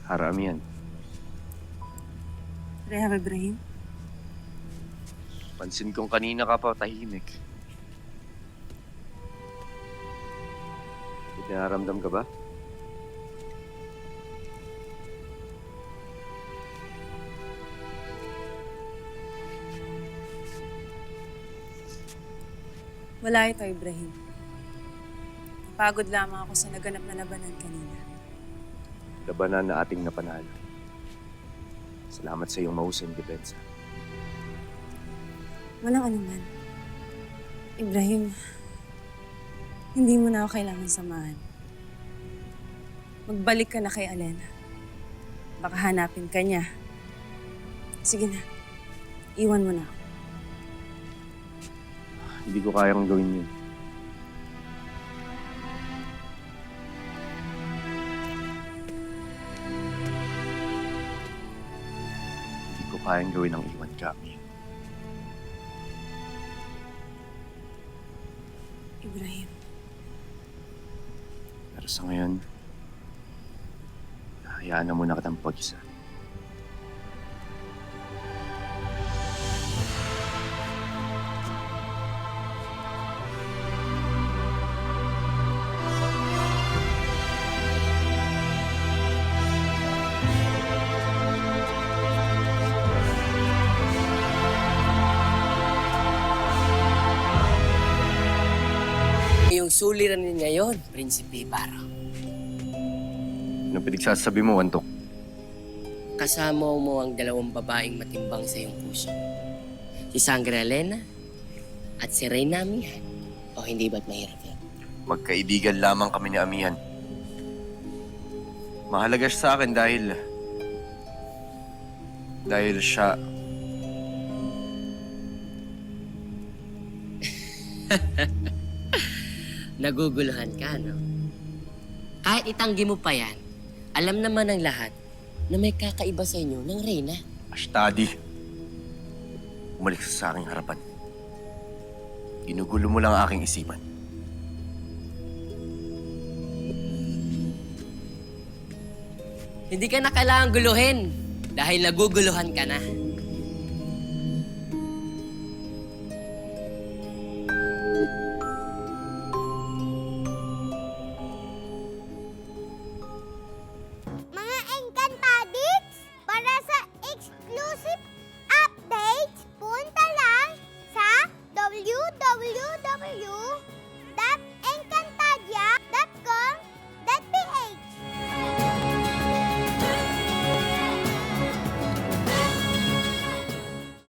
Harami yan. Rehab, Ibrahim? Pansin kong kanina ka pa tahimik. May nararamdam ka ba? Wala ito, Ibrahim. Napagod lamang ako sa naganap na labanan kanina. Labanan na ating napanalo. Salamat sa iyong mahusayang depensa. Walang anuman. Ibrahim, hindi mo na ako kailangan samahan. Magbalik ka na kay Alena. Baka hanapin ka niya. Sige na, iwan mo na ako. Hindi ko kayang gawin yun. Hindi ko kayang gawin ang iwan kami. Ibrahim, Pero sa ngayon, hayaan na muna kitang pag-isa. Yung suliranin niya yon, Prinsipe Ibarra. Anong pinagsasabi mo, Antok? Kasama mo ang dalawang babaeng matimbang sa iyong puso. Si Sangre Elena at si Reyna Amihan. O hindi ba't mahirap yan? Magkaibigan lamang kami ni Amihan. Mahalaga siya sa akin dahil siya... Naguguluhan ka, no? Kahit itanggi mo pa yan, alam naman ng lahat na may kakaiba sa inyo ng Reyna. Ashtadi, umalik ka sa aking harapan. Ginugulo mo lang ang aking isipan. Hindi ka na kailangang guluhin dahil naguguluhan ka na.